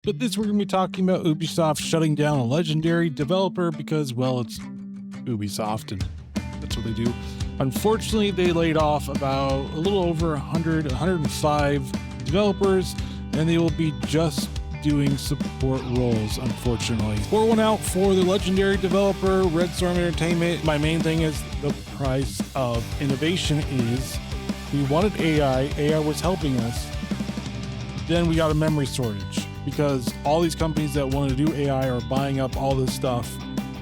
But this we're going to be talking about Ubisoft shutting down a legendary developer because, well, it's Ubisoft and that's what they do. Unfortunately, they laid off about a little over 105 developers, and they will be just doing support roles, unfortunately. Pour one out for the legendary developer, Red Storm Entertainment. My main thing is the price of innovation is we wanted AI. AI was helping us. Then we got a memory shortage because all these companies that want to do AI are buying up all this stuff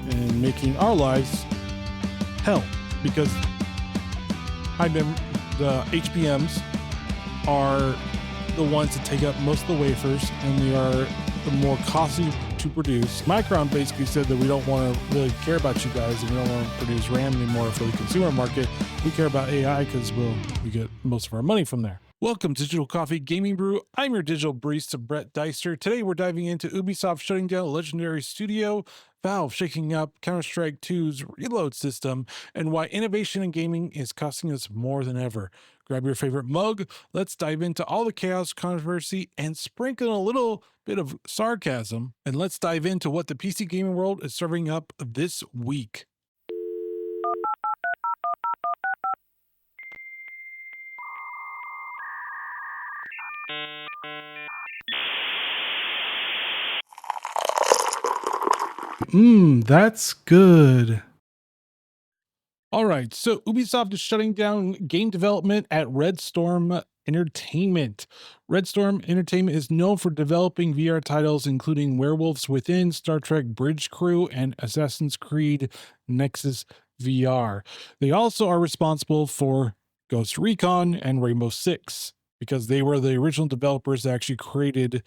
and making our lives hell because the HBMs are the ones that take up most of the wafers and they are the more costly to produce. Micron basically said that we don't want to really care about you guys and we don't want to produce RAM anymore for the consumer market. We care about AI because, well, we get most of our money from there. Welcome to Digital Coffee Gaming Brew. I'm your digital barista, Brett Deister. Today we're diving into Ubisoft shutting down a legendary studio, Valve shaking up Counter-Strike 2's reload system, and why innovation in gaming is costing us more than ever. Grab your favorite mug, let's dive into all the chaos, controversy, and sprinkle a little bit of sarcasm, and let's dive into what the PC gaming world is serving up this week. That's good. All right, so Ubisoft is shutting down game development at Red Storm Entertainment. Red Storm Entertainment is known for developing VR titles including Werewolves Within, Star Trek Bridge Crew, and Assassin's Creed Nexus VR. They also are responsible for Ghost Recon and Rainbow Six because they were the original developers that actually created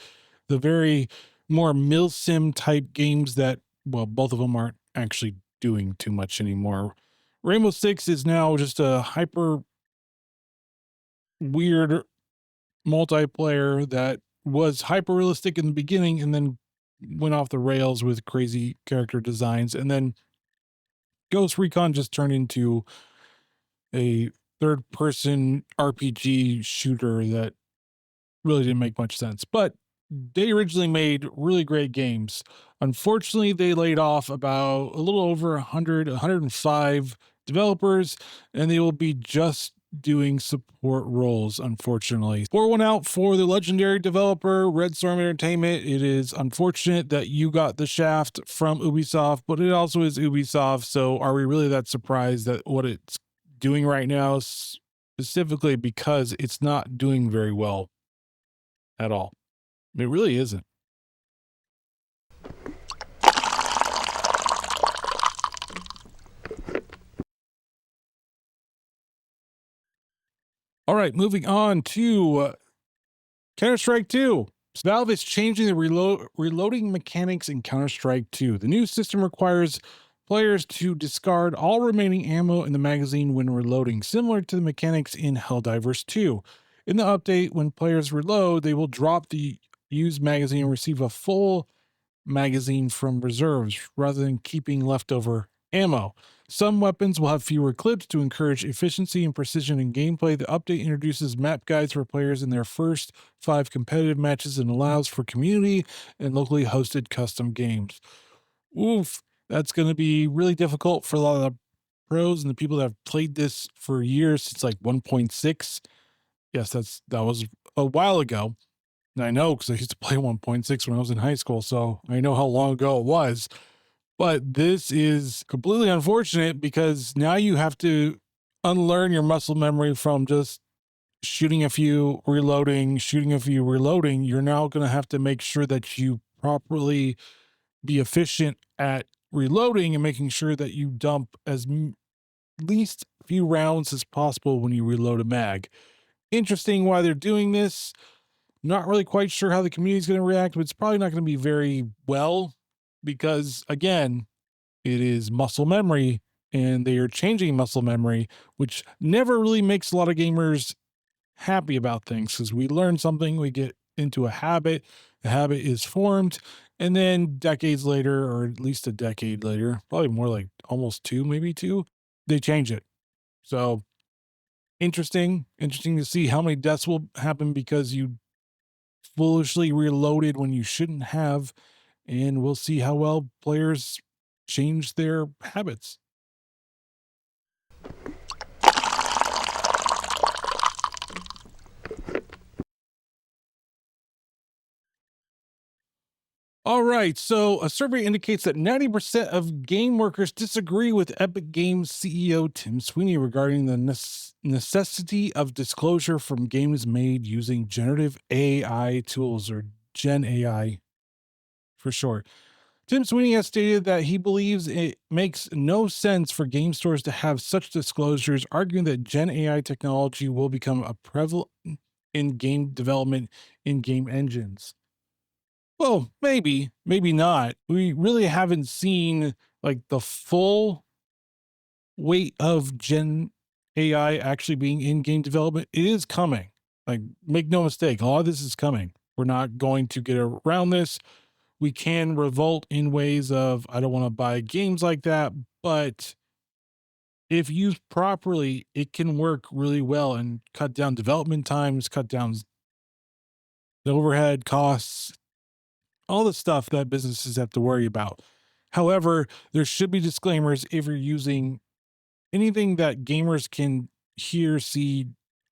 the very more milsim type games that, well, both of them aren't actually doing too much anymore. Rainbow Six is now just a hyper weird multiplayer that was hyper realistic in the beginning and then went off the rails with crazy character designs. And then Ghost Recon just turned into a third person RPG shooter that really didn't make much sense. But they originally made really great games. Unfortunately, they laid off about a little over 105 developers, and they will be just doing support roles, unfortunately. Pour one out for the legendary developer, Red Storm Entertainment. It is unfortunate that you got the shaft from Ubisoft, but it also is Ubisoft, so are we really that surprised that what it's doing right now, specifically because it's not doing very well at all? It really isn't. All right, moving on to Counter-Strike 2. Valve is changing the reloading mechanics in Counter-Strike 2. The new system requires players to discard all remaining ammo in the magazine when reloading, similar to the mechanics in Helldivers 2. In the update, when players reload, they will drop the used magazine and receive a full magazine from reserves rather than keeping leftover ammo. Some weapons will have fewer clips to encourage efficiency and precision in gameplay. The update introduces map guides for players in their first 5 competitive matches and allows for community and locally hosted custom games. Oof, that's going to be really difficult for a lot of the pros and the people that have played this for years since like 1.6. Yes, that was a while ago. And I know because I used to play 1.6 when I was in high school, so I know how long ago it was. But this is completely unfortunate because now you have to unlearn your muscle memory from just shooting a few, reloading, shooting a few, reloading. You're now going to have to make sure that you properly be efficient at reloading and making sure that you dump as least few rounds as possible when you reload a mag. Interesting why they're doing this. Not really quite sure how the community is going to react, but it's probably not going to be very well because, again, it is muscle memory and they are changing muscle memory, which never really makes a lot of gamers happy about things because we learn something, we get into a habit, the habit is formed, and then decades later, or at least a decade later, probably more like almost 2, maybe 2, they change it. So interesting to see how many deaths will happen because you foolishly reloaded when you shouldn't have, and we'll see how well players change their habits. All right, so a survey indicates that 90% of game workers disagree with Epic Games CEO Tim Sweeney regarding the necessity of disclosure from games made using generative AI tools, or Gen AI for short. Tim Sweeney has stated that he believes it makes no sense for game stores to have such disclosures, arguing that Gen AI technology will become a prevalent in game development in game engines. Well, maybe not. We really haven't seen like the full weight of Gen AI actually being in game development. It is coming. Like, make no mistake, a lot of this is coming. We're not going to get around this. We can revolt in ways of, I don't want to buy games like that, but if used properly, it can work really well and cut down development times, cut down the overhead costs, all the stuff that businesses have to worry about. However, there should be disclaimers if you're using anything that gamers can hear, see,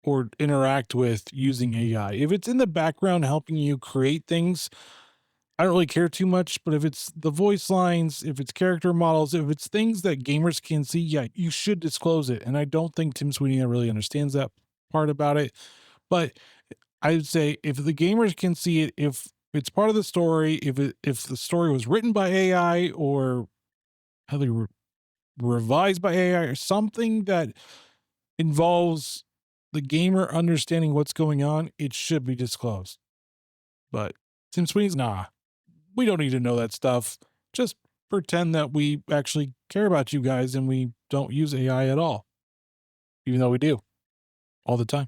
or interact with using AI. If it's in the background helping you create things, I don't really care too much, but if it's the voice lines, if it's character models, if it's things that gamers can see, yeah, you should disclose it. And I don't think Tim Sweeney really understands that part about it. But I would say if the gamers can see it, if it's part of the story, if the story was written by AI or how they were revised by AI or something that involves the gamer understanding what's going on, it should be disclosed. But Tim Sweeney's we don't need to know that stuff. Just pretend that we actually care about you guys and we don't use AI at all, even though we do all the time.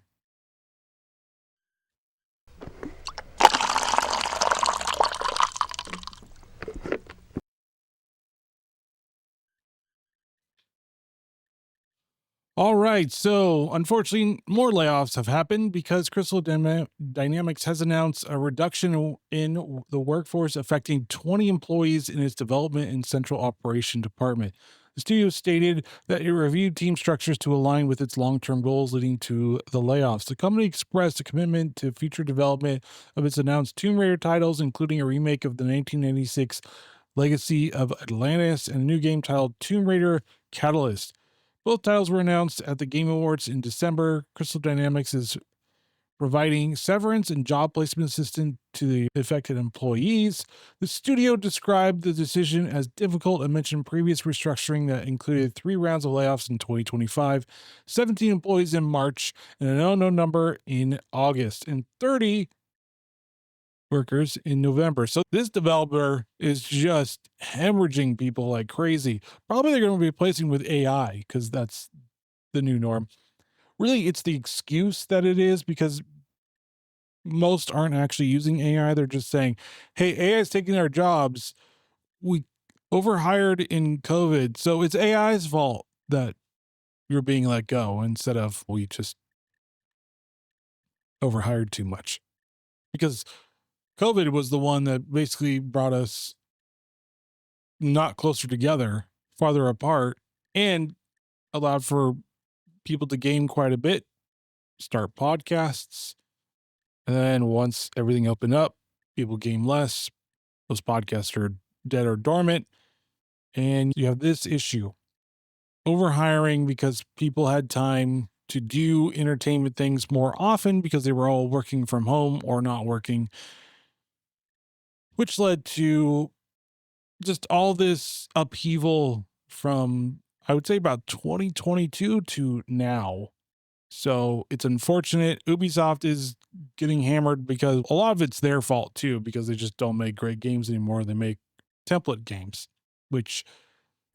All right. So, unfortunately, more layoffs have happened because Dynamics has announced a reduction in the workforce affecting 20 employees in its development and central operation department. The studio stated that it reviewed team structures to align with its long term goals, leading to the layoffs. The company expressed a commitment to future development of its announced Tomb Raider titles, including a remake of the 1996 Legacy of Atlantis and a new game titled Tomb Raider Catalyst. Both titles were announced at the Game Awards in December. Crystal Dynamics is providing severance and job placement assistance to the affected employees. The studio described the decision as difficult and mentioned previous restructuring that included 3 rounds of layoffs in 2025, 17 employees in March, and an unknown number in August, and 30 workers in November. So this developer is just hemorrhaging people like crazy. Probably they're going to be replacing with AI because that's the new norm. Really, it's the excuse that it is because most aren't actually using AI. They're just saying, hey, AI is taking our jobs. We overhired in COVID. So it's AI's fault that you're being let go instead of we just overhired too much. Because COVID was the one that basically brought us not closer together, farther apart, and allowed for people to game quite a bit, start podcasts. And then once everything opened up, people game less. Those podcasts are dead or dormant. And you have this issue overhiring because people had time to do entertainment things more often because they were all working from home or not working, which led to just all this upheaval from, I would say, about 2022 to now. So it's unfortunate. Ubisoft is getting hammered because a lot of it's their fault too, because they just don't make great games anymore. They make template games, which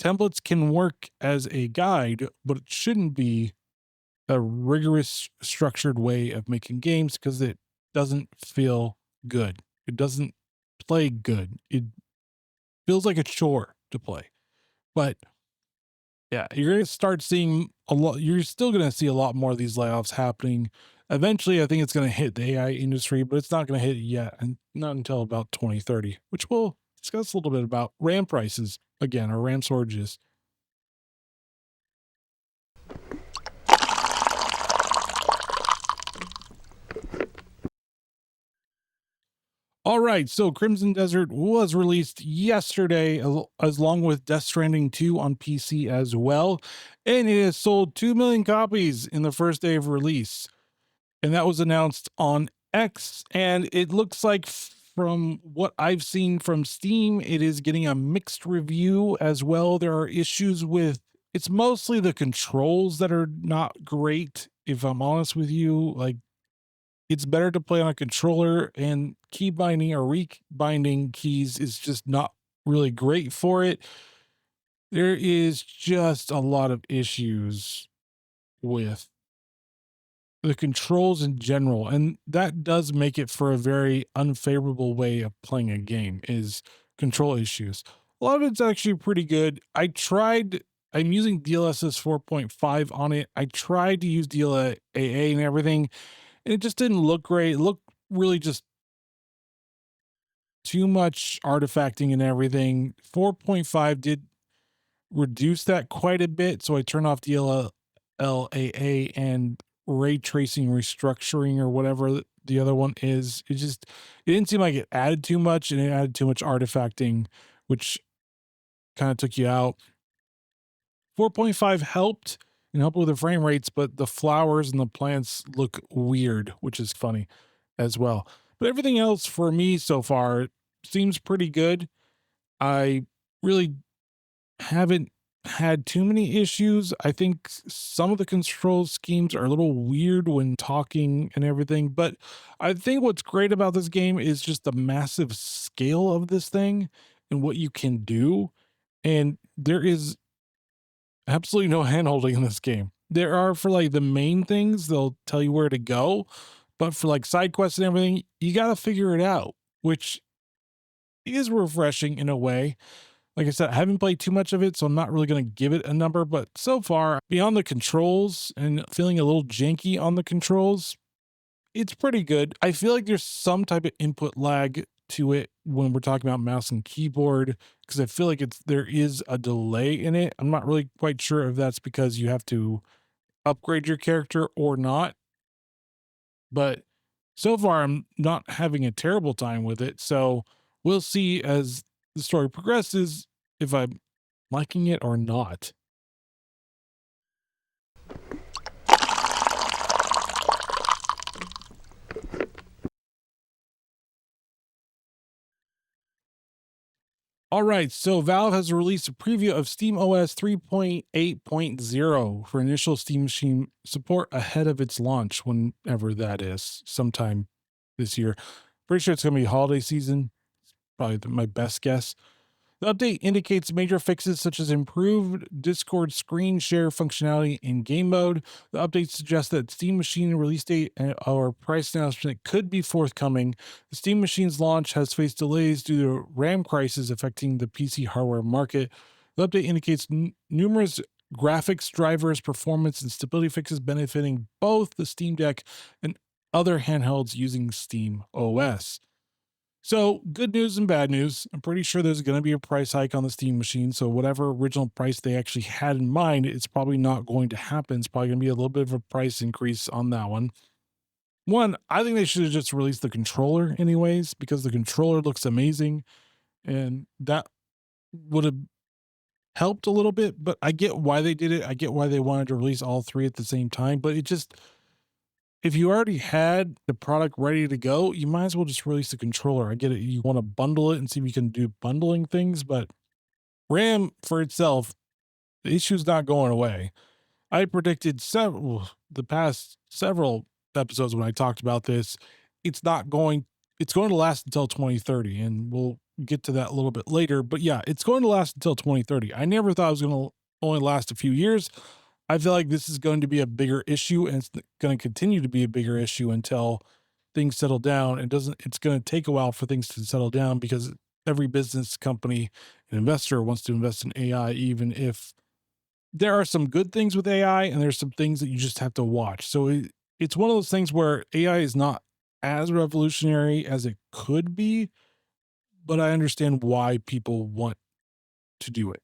templates can work as a guide, but it shouldn't be a rigorous, structured way of making games because it doesn't feel good. It doesn't play good. It feels like a chore to play. But yeah, you're going to start seeing a lot. You're still going to see a lot more of these layoffs happening. Eventually, I think it's going to hit the AI industry, but it's not going to hit it yet, and not until about 2030, which we'll discuss a little bit about RAM prices again, or RAM shortages. All right, so Crimson Desert was released yesterday, as along with Death Stranding 2 on PC as well, and it has sold 2 million copies in the first day of release. And that was announced on X, and it looks like from what I've seen from Steam, it is getting a mixed review as well. There are issues with it's mostly the controls that are not great, if I'm honest with you. Like, it's better to play on a controller, and key binding or rebinding keys is just not really great for it. There is just a lot of issues with the controls in general, and that does make it for a very unfavorable way of playing a game, is control issues. A lot of it's actually pretty good. I'm using DLSS 4.5 on it. I tried to use DLAA and everything, and it just didn't look great. It looked really just too much artifacting and everything. 4.5 did reduce that quite a bit, so I turned off DLAA and ray tracing restructuring, or whatever the other one is. It didn't seem like it added too much, and it added too much artifacting, which kind of took you out. 4.5 helped and helped with the frame rates, but the flowers and the plants look weird, which is funny as well. But everything else for me so far seems pretty good. I really haven't had too many issues. I think some of the control schemes are a little weird when talking and everything, but I think what's great about this game is just the massive scale of this thing and what you can do. And there is absolutely no handholding in this game. There are, for like the main things, they'll tell you where to go, but for like side quests and everything, you got to figure it out, which is refreshing in a way. Like I said, I haven't played too much of it, so I'm not really going to give it a number, but so far, beyond the controls and feeling a little janky on the controls, it's pretty good. I feel like there's some type of input lag to it when we're talking about mouse and keyboard, because I feel like there is a delay in it. I'm not really quite sure if that's because you have to upgrade your character or not, but so far I'm not having a terrible time with it. So we'll see as the story progresses if I'm liking it or not. All right, so Valve has released a preview of SteamOS 3.8.0 for initial Steam Machine support ahead of its launch, whenever that is, sometime this year. Pretty sure it's going to be holiday season, probably my best guess. The update indicates major fixes such as improved Discord screen share functionality in game mode. The update suggests that Steam Machine release date or price announcement could be forthcoming. The Steam Machine's launch has faced delays due to RAM crisis affecting the PC hardware market. The update indicates numerous graphics drivers, performance, and stability fixes benefiting both the Steam Deck and other handhelds using SteamOS. So, good news and bad news. I'm pretty sure there's going to be a price hike on the Steam Machine. So, whatever original price they actually had in mind, it's probably not going to happen. It's probably going to be a little bit of a price increase on that one. One, I think they should have just released the controller anyways, because the controller looks amazing, and that would have helped a little bit. But I get why they did it. I get why they wanted to release all three at the same time. But it just, if you already had the product ready to go, you might as well just release the controller. I get it. You want to bundle it and see if you can do bundling things, but RAM for itself, the issue's not going away. I predicted the past several episodes when I talked about this, it's going to last until 2030, and we'll get to that a little bit later. But yeah, it's going to last until 2030. I never thought it was going to only last a few years. I feel like this is going to be a bigger issue, and it's going to continue to be a bigger issue until things settle down. It's going to take a while for things to settle down, because every business company and investor wants to invest in AI, even if there are some good things with AI and there's some things that you just have to watch. So it's one of those things where AI is not as revolutionary as it could be, but I understand why people want to do it.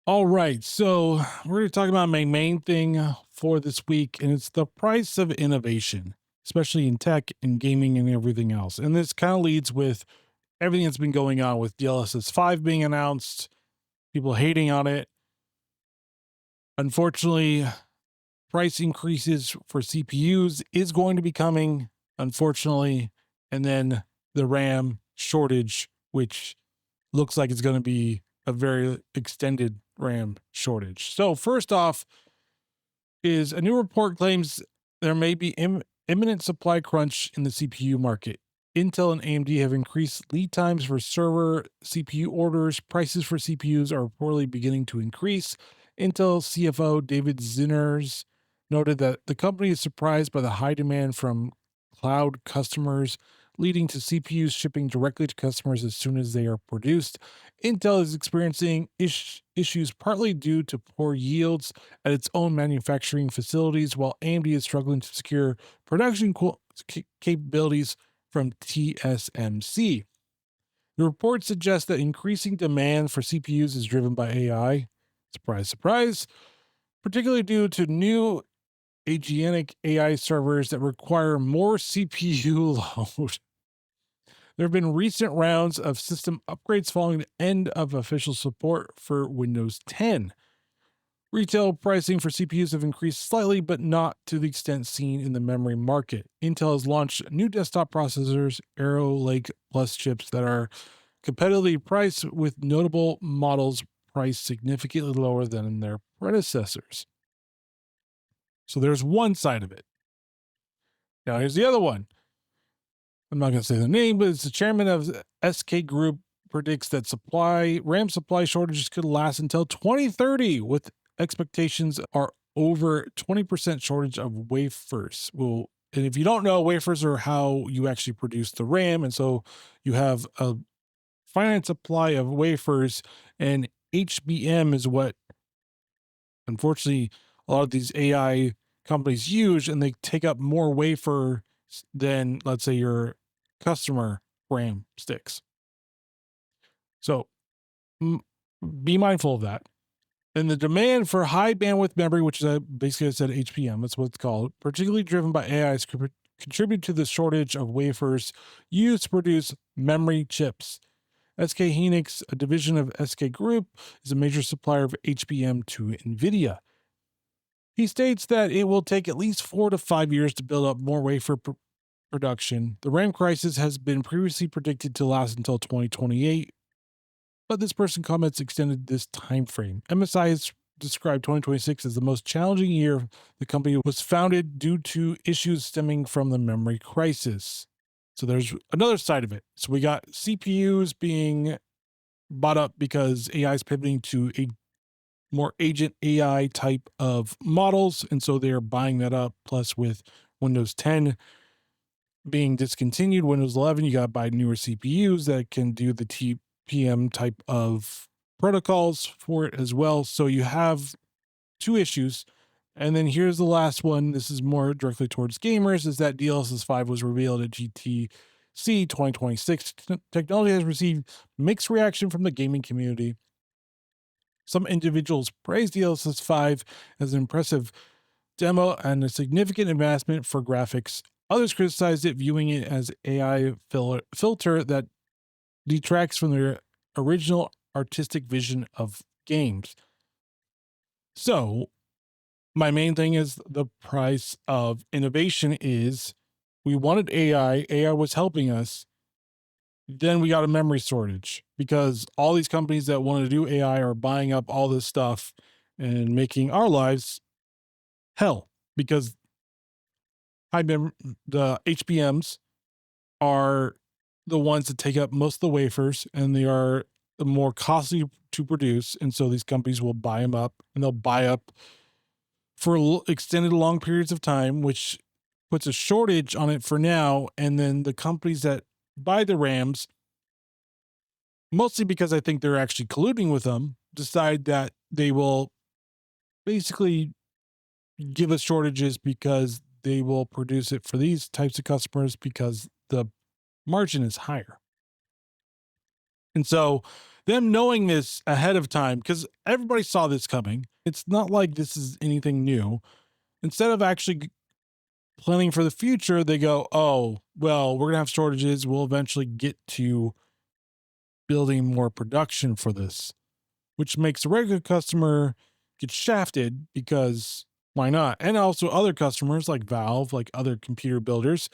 All right, so we're going to talk about my main thing for this week, and it's the price of innovation, especially in tech and gaming and everything else. And this kind of leads with everything that's been going on with DLSS 5 being announced, people hating on it. Unfortunately, price increases for CPUs is going to be coming, unfortunately, and then the RAM shortage, which looks like it's going to be a very extended RAM shortage. So first off is a new report claims there may be imminent supply crunch in the CPU market. Intel and AMD have increased lead times for server CPU orders. Prices for CPUs are reportedly beginning to increase. Intel CFO David Zinners noted that the company is surprised by the high demand from cloud customers, leading to CPUs shipping directly to customers as soon as they are produced. Intel is experiencing issues partly due to poor yields at its own manufacturing facilities, while AMD is struggling to secure production capabilities from TSMC. The report suggests that increasing demand for CPUs is driven by AI. Surprise, surprise. Particularly due to new agentic AI servers that require more CPU load. There have been recent rounds of system upgrades following the end of official support for Windows 10. Retail pricing for CPUs have increased slightly, but not to the extent seen in the memory market. Intel has launched new desktop processors, Arrow Lake Plus chips that are competitively priced, with notable models priced significantly lower than their predecessors. So there's one side of it. Now here's the other one. I'm not going to say the name, but it's the chairman of SK Group predicts that RAM supply shortages could last until 2030, with expectations are over 20% shortage of wafers. Well, and if you don't know, wafers are how you actually produce the RAM. And so you have a finite supply of wafers, and HBM is what, unfortunately, a lot of these AI companies use, and they take up more wafer than, let's say, your customer RAM sticks. So be mindful of that. And the demand for high bandwidth memory, which is basically I said HBM, that's what it's called, particularly driven by AI, has contributed to the shortage of wafers used to produce memory chips. SK Hynix, a division of SK Group, is a major supplier of HBM to NVIDIA. He states that it will take at least 4 to 5 years to build up more wafer production. The RAM crisis has been previously predicted to last until 2028, but this person comments extended this time frame. MSI has described 2026 as the most challenging year the company was founded due to issues stemming from the memory crisis. So there's another side of it. So we got CPUs being bought up because AI is pivoting to a more agent AI type of models, and so they're buying that up. Plus, with Windows 10 being discontinued, Windows 11, you got to buy newer CPUs that can do the TPM type of protocols for it as well. So you have two issues. And then here's the last one. This is more directly towards gamers, is that DLSS 5 was revealed at GTC 2026. Technology has received mixed reaction from the gaming community. Some individuals praised DLSS 5 as an impressive demo and a significant advancement for graphics. Others criticized it, viewing it as AI filter that detracts from their original artistic vision of games. So, my main thing is the price of innovation is we wanted AI. AI was helping us. Then we got a memory shortage because all these companies that want to do AI are buying up all this stuff and making our lives hell, because the HBMs are the ones that take up most of the wafers, and they are more costly to produce. And so these companies will buy them up, and they'll buy up for extended long periods of time, which puts a shortage on it for now, and then the companies that buy the RAMs, mostly because I think they're actually colluding with them, decide that they will basically give us shortages because they will produce it for these types of customers because the margin is higher. And so, them knowing this ahead of time, because everybody saw this coming, it's not like this is anything new. Instead of actually planning for the future, they go, oh, well, we're going to have shortages. We'll eventually get to building more production for this, which makes a regular customer get shafted because why not? And also other customers like Valve, like other computer builders,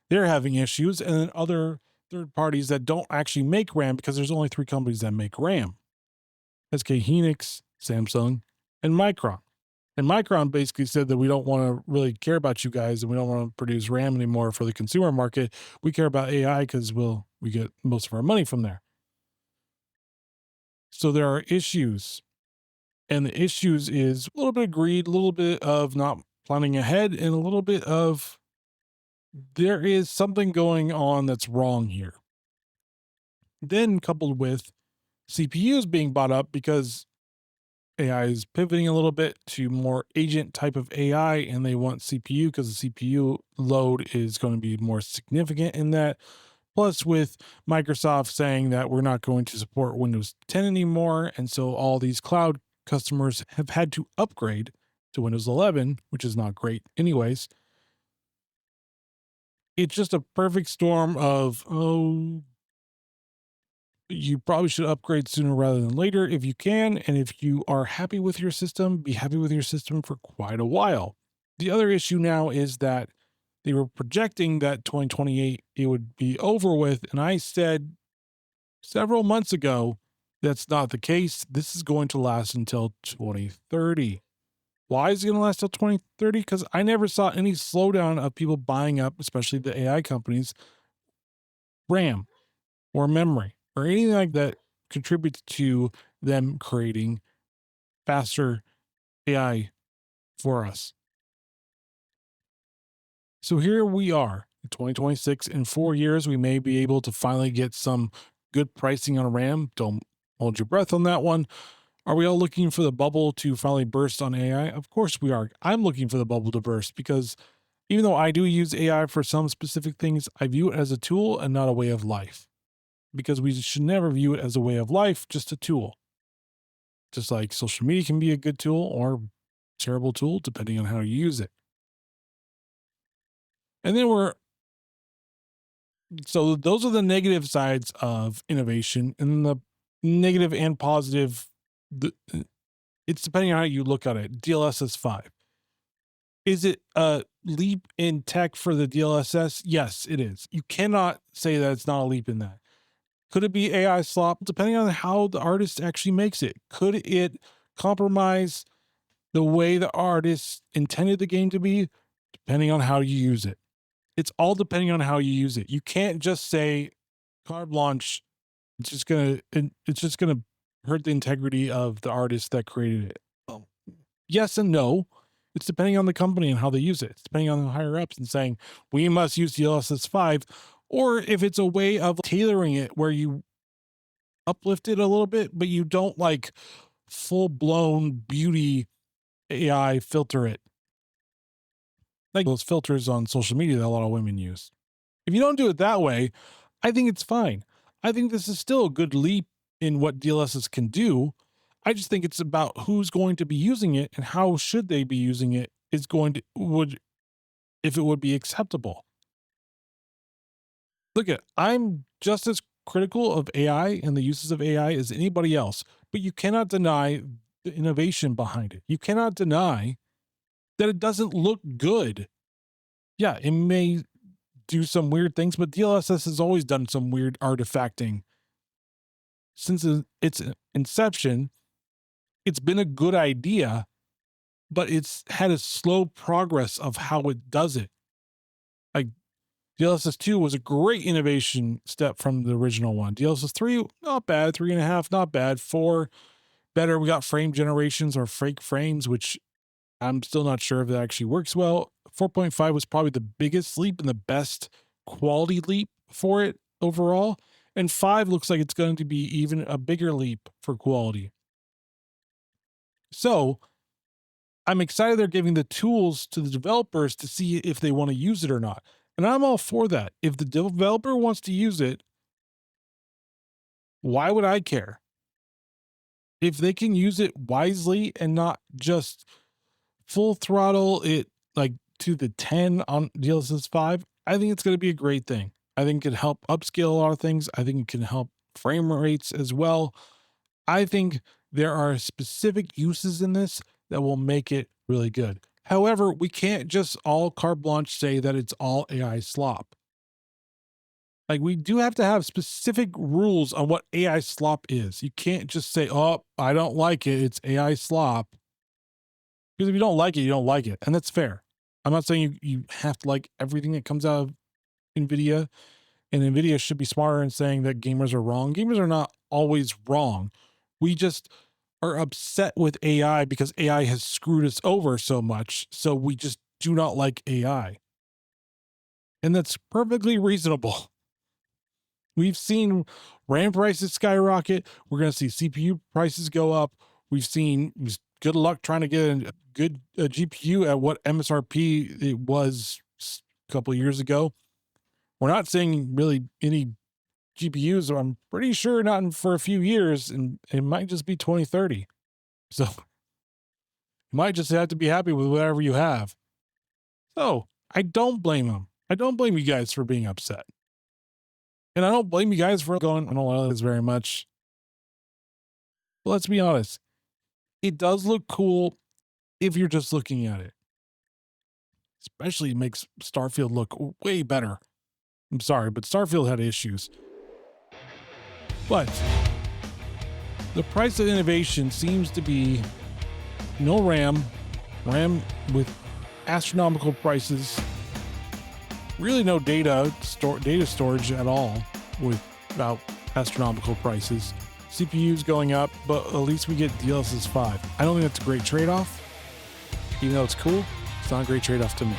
they're having issues. And then other third parties that don't actually make RAM, because there's only 3 companies that make RAM: SK Hynix, Samsung, and Micron. And Micron basically said that we don't want to really care about you guys and we don't want to produce RAM anymore for the consumer market. We care about AI because we get most of our money from there. So there are issues. And the issues is a little bit of greed, a little bit of not planning ahead, and a little bit of there is something going on that's wrong here. Then coupled with CPUs being bought up because AI is pivoting a little bit to more agent type of AI, and they want CPU because the CPU load is going to be more significant in that. Plus, with Microsoft saying that we're not going to support Windows 10 anymore, and so all these cloud customers have had to upgrade to Windows 11, which is not great anyways. It's just a perfect storm of, oh, you probably should upgrade sooner rather than later if you can. And if you are happy with your system, be happy with your system for quite a while. The other issue now is that they were projecting that 2028 it would be over with. And I said several months ago, that's not the case. This is going to last until 2030. Why is it going to last till 2030? Because I never saw any slowdown of people buying up, especially the AI companies, RAM or memory or anything like that contributes to them creating faster AI for us. So here we are in 2026. In 4 years, we may be able to finally get some good pricing on RAM. Don't hold your breath on that one. Are we all looking for the bubble to finally burst on AI? Of course we are. I'm looking for the bubble to burst because even though I do use AI for some specific things, I view it as a tool and not a way of life. Because we should never view it as a way of life, just a tool. Just like social media can be a good tool or terrible tool, depending on how you use it. And then so those are the negative sides of innovation, and the negative and positive, it's depending on how you look at it. DLSS 5. Is it a leap in tech for the DLSS? Yes, it is. You cannot say that it's not a leap in that. Could it be AI slop? Depending on how the artist actually makes it. Could it compromise the way the artist intended the game to be? Depending on how you use it. It's all depending on how you use it. You can't just say carte blanche. It's just gonna hurt the integrity of the artist that created it. Yes and no. It's depending on the company and how they use it. It's depending on the higher ups and saying we must use DLSS 5, or if it's a way of tailoring it where you uplift it a little bit, but you don't like full blown beauty AI filter it. Like those filters on social media that a lot of women use. If you don't do it that way, I think it's fine. I think this is still a good leap in what DLSS can do. I just think it's about who's going to be using it and how should they be using it is going to if it would be acceptable. Look I'm just as critical of AI and the uses of AI as anybody else, but you cannot deny the innovation behind it. You cannot deny that it doesn't look good. Yeah, it may do some weird things, but DLSS has always done some weird artifacting. Since its inception, it's been a good idea, but it's had a slow progress of how it does it. Like DLSS 2 was a great innovation step from the original one. DLSS 3, not bad. 3.5, not bad. 4, better. We got frame generations or fake frames, which I'm still not sure if that actually works well. 4.5 was probably the biggest leap and the best quality leap for it overall. And 5 looks like it's going to be even a bigger leap for quality. So I'm excited they're giving the tools to the developers to see if they want to use it or not. And I'm all for that. If the developer wants to use it, why would I care? If they can use it wisely and not just full throttle it like to the 10 on DLSS 5, I think it's going to be a great thing. I think it can help upscale a lot of things. I think it can help frame rates as well. I think there are specific uses in this that will make it really good. However, we can't just all carte blanche say that it's all AI slop. Like, we do have to have specific rules on what AI slop is. You can't just say, oh, I don't like it, it's AI slop. Because if you don't like it, you don't like it. And that's fair. I'm not saying you have to like everything that comes out of NVIDIA. And NVIDIA should be smarter in saying that gamers are wrong. Gamers are not always wrong. We just are upset with AI because AI has screwed us over so much. So we just do not like AI. And that's perfectly reasonable. We've seen RAM prices skyrocket. We're going to see CPU prices go up. We've seen good luck trying to get a good GPU at what MSRP it was a couple of years ago. We're not seeing really any GPUs, or I'm pretty sure not for a few years, and it might just be 2030. So you might just have to be happy with whatever you have. So I don't blame them. I don't blame you guys for being upset. And I don't blame you guys for going, I don't like this very much. But let's be honest. It does look cool if you're just looking at it. Especially it makes Starfield look way better. I'm sorry, but Starfield had issues. But the price of innovation seems to be no RAM with astronomical prices, really no data storage at all without astronomical prices. CPUs going up, but at least we get DLSS 5. I don't think that's a great trade-off. Even though it's cool, it's not a great trade-off to me.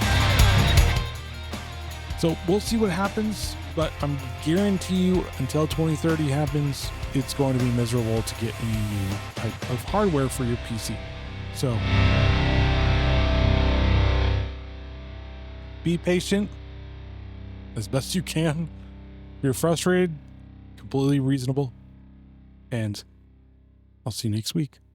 So we'll see what happens, but I'm guarantee you until 2030 happens, it's going to be miserable to get any new type of hardware for your PC. So be patient as best you can. If you're frustrated, completely reasonable. And I'll see you next week.